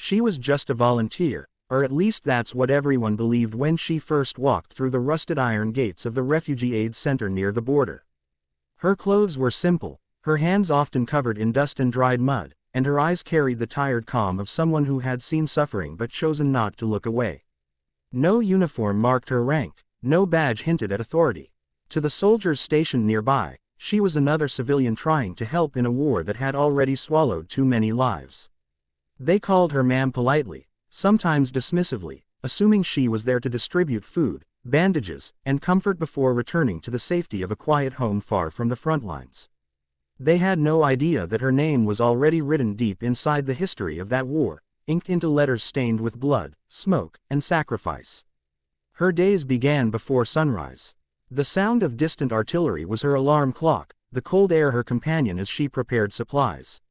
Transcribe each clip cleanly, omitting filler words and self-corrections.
She was just a volunteer, or at least that's what everyone believed when she first walked through the rusted iron gates of the Refugee Aid Center near the border. Her clothes were simple, her hands often covered in dust and dried mud, and her eyes carried the tired calm of someone who had seen suffering but chosen not to look away. No uniform marked her rank, no badge hinted at authority. To the soldiers stationed nearby, she was another civilian trying to help in a war that had already swallowed too many lives. They called her ma'am politely, sometimes dismissively, assuming she was there to distribute food, bandages, and comfort before returning to the safety of a quiet home far from the front lines. They had no idea that her name was already written deep inside the history of that war, inked into letters stained with blood, smoke, and sacrifice. Her days began before sunrise. The sound of distant artillery was her alarm clock, the cold air her companion as she prepared supplies.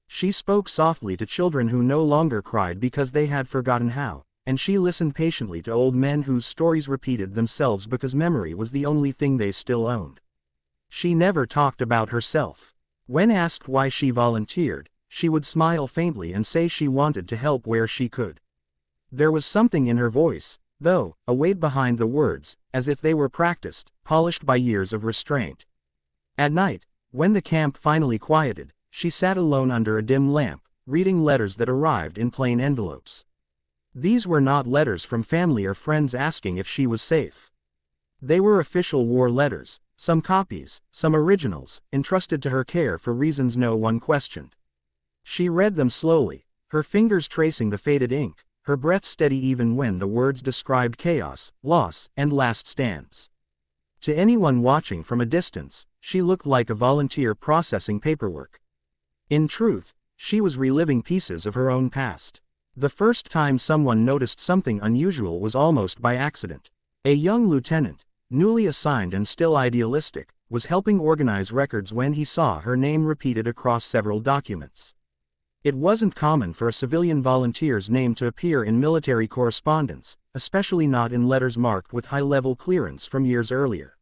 She spoke softly to children who no longer cried because they had forgotten how, and she listened patiently to old men whose stories repeated themselves because memory was the only thing they still owned. She never talked about herself. When asked why she volunteered, she would smile faintly and say she wanted to help where she could. There was something in her voice, though, a weight behind the words, as if they were practiced, polished by years of restraint. At night, when the camp finally quieted, she sat alone under a dim lamp, reading letters that arrived in plain envelopes. These were not letters from family or friends asking if she was safe. They were official war letters, some copies, some originals, entrusted to her care for reasons no one questioned. She read them slowly, her fingers tracing the faded ink, her breath steady even when the words described chaos, loss, and last stands. To anyone watching from a distance, she looked like a volunteer processing paperwork. In truth, she was reliving pieces of her own past. The first time someone noticed something unusual was almost by accident. A young lieutenant, newly assigned and still idealistic, was helping organize records when he saw her name repeated across several documents. It wasn't common for a civilian volunteer's name to appear in military correspondence, especially not in letters marked with high-level clearance from years earlier.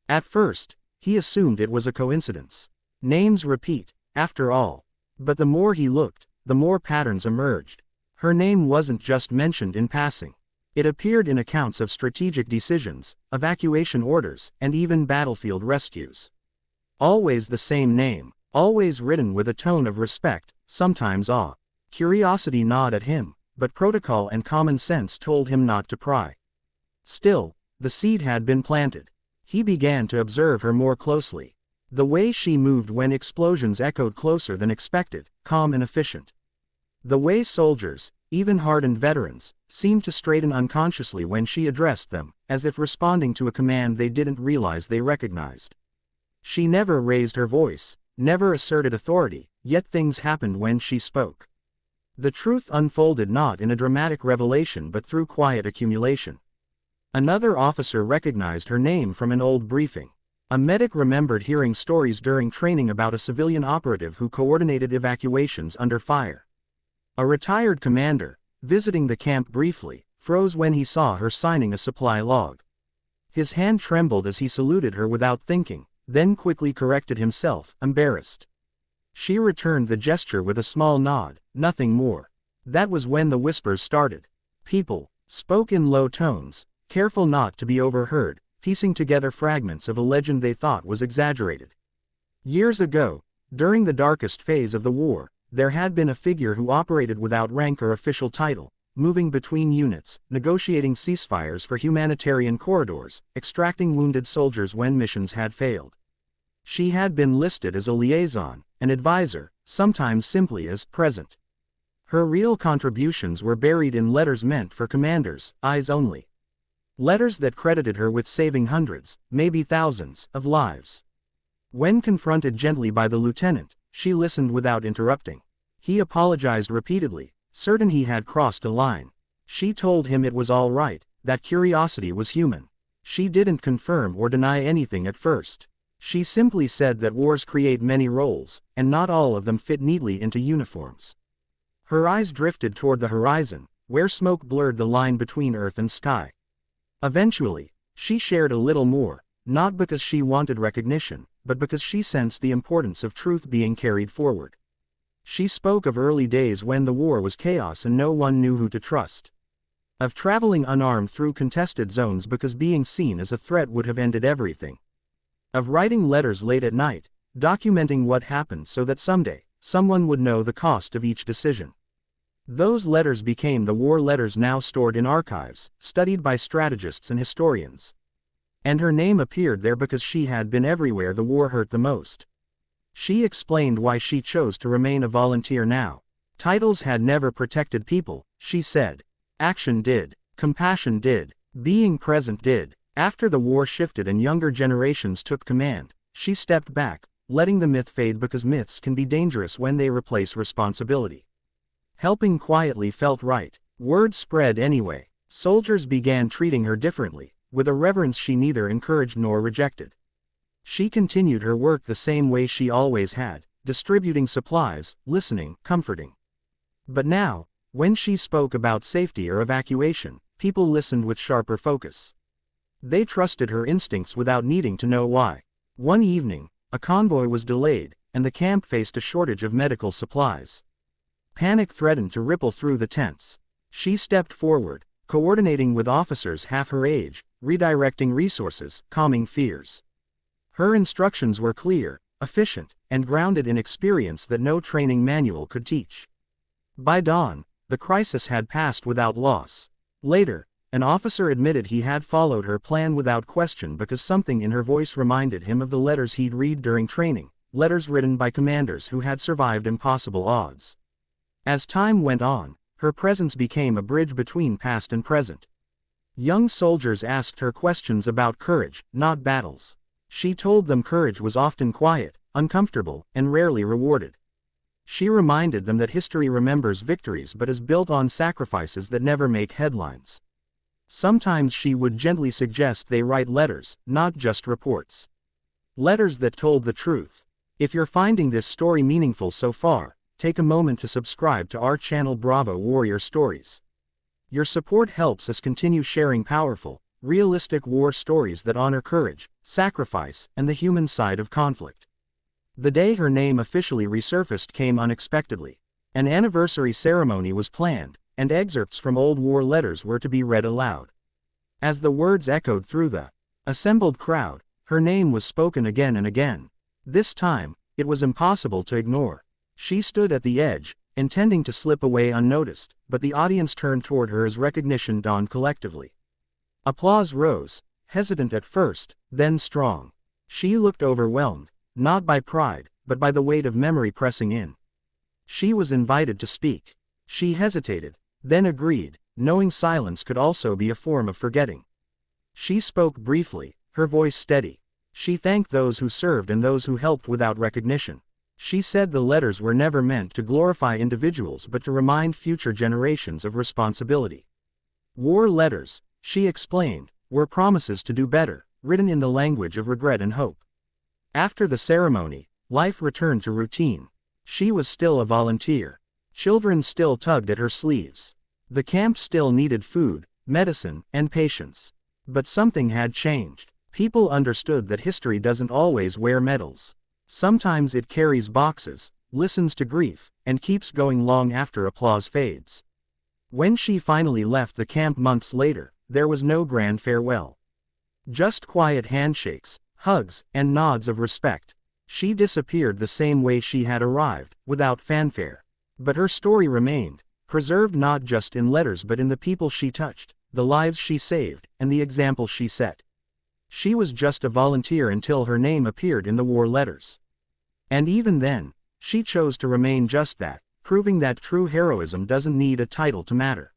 At first, he assumed it was a coincidence. Names repeat, after all. But the more he looked, the more patterns emerged. Her name wasn't just mentioned in passing. It appeared in accounts of strategic decisions, evacuation orders, and even battlefield rescues. Always the same name, always written with a tone of respect, sometimes awe. Curiosity gnawed at him, but protocol and common sense told him not to pry. Still, the seed had been planted. He began to observe her more closely. The way she moved when explosions echoed closer than expected, calm and efficient. The way soldiers, even hardened veterans, seemed to straighten unconsciously when she addressed them, as if responding to a command they didn't realize they recognized. She never raised her voice, never asserted authority, yet things happened when she spoke. The truth unfolded not in a dramatic revelation but through quiet accumulation. Another officer recognized her name from an old briefing. A medic remembered hearing stories during training about a civilian operative who coordinated evacuations under fire. A retired commander, visiting the camp briefly, froze when he saw her signing a supply log. His hand trembled as he saluted her without thinking, then quickly corrected himself, embarrassed. She returned the gesture with a small nod, nothing more. That was when the whispers started. People spoke in low tones, careful not to be overheard, piecing together fragments of a legend they thought was exaggerated. Years ago, during the darkest phase of the war, there had been a figure who operated without rank or official title, moving between units, negotiating ceasefires for humanitarian corridors, extracting wounded soldiers when missions had failed. She had been listed as a liaison, an advisor, sometimes simply as present. Her real contributions were buried in letters meant for commanders' eyes only. Letters that credited her with saving hundreds, maybe thousands, of lives. When confronted gently by the lieutenant, she listened without interrupting. He apologized repeatedly, certain he had crossed a line. She told him it was all right, that curiosity was human. She didn't confirm or deny anything at first. She simply said that wars create many roles, and not all of them fit neatly into uniforms. Her eyes drifted toward the horizon, where smoke blurred the line between earth and sky. Eventually, she shared a little more, not because she wanted recognition, but because she sensed the importance of truth being carried forward. She spoke of early days when the war was chaos and no one knew who to trust. Of traveling unarmed through contested zones because being seen as a threat would have ended everything. Of writing letters late at night, documenting what happened so that someday, someone would know the cost of each decision. Those letters became the war letters now stored in archives, studied by strategists and historians. And her name appeared there because she had been everywhere the war hurt the most. She explained why she chose to remain a volunteer now. Titles had never protected people, she said. Action did. Compassion did. Being present did. After the war shifted and younger generations took command, she stepped back, letting the myth fade because myths can be dangerous when they replace responsibility. Helping quietly felt right. Word spread anyway. Soldiers began treating her differently, with a reverence she neither encouraged nor rejected. She continued her work the same way she always had, distributing supplies, listening, comforting. But now, when she spoke about safety or evacuation, people listened with sharper focus. They trusted her instincts without needing to know why. One evening, a convoy was delayed, and the camp faced a shortage of medical supplies. Panic threatened to ripple through the tents. She stepped forward, coordinating with officers half her age, redirecting resources, calming fears. Her instructions were clear, efficient, and grounded in experience that no training manual could teach. By dawn, the crisis had passed without loss. Later, an officer admitted he had followed her plan without question because something in her voice reminded him of the letters he'd read during training, letters written by commanders who had survived impossible odds. As time went on, her presence became a bridge between past and present. Young soldiers asked her questions about courage, not battles. She told them courage was often quiet, uncomfortable, and rarely rewarded. She reminded them that history remembers victories but is built on sacrifices that never make headlines. Sometimes she would gently suggest they write letters, not just reports. Letters that told the truth. If you're finding this story meaningful so far, take a moment to subscribe to our channel Bravo Warrior Stories. Your support helps us continue sharing powerful, realistic war stories that honor courage, sacrifice, and the human side of conflict. The day her name officially resurfaced came unexpectedly. An anniversary ceremony was planned, and excerpts from old war letters were to be read aloud. As the words echoed through the assembled crowd, her name was spoken again and again. This time, it was impossible to ignore. She stood at the edge, intending to slip away unnoticed, but the audience turned toward her as recognition dawned collectively. Applause rose, hesitant at first, then strong. She looked overwhelmed, not by pride, but by the weight of memory pressing in. She was invited to speak. She hesitated, then agreed, knowing silence could also be a form of forgetting. She spoke briefly, her voice steady. She thanked those who served and those who helped without recognition. She said the letters were never meant to glorify individuals but to remind future generations of responsibility. War letters, she explained, were promises to do better, written in the language of regret and hope. After the ceremony, life returned to routine. She was still a volunteer. Children still tugged at her sleeves. The camp still needed food, medicine, and patience. But something had changed. People understood that history doesn't always wear medals. Sometimes it carries boxes, listens to grief, and keeps going long after applause fades. When she finally left the camp months later, there was no grand farewell. Just quiet handshakes, hugs, and nods of respect. She disappeared the same way she had arrived, without fanfare. But her story remained, preserved not just in letters but in the people she touched, the lives she saved, and the example she set. She was just a volunteer until her name appeared in the war letters. And even then, she chose to remain just that, proving that true heroism doesn't need a title to matter.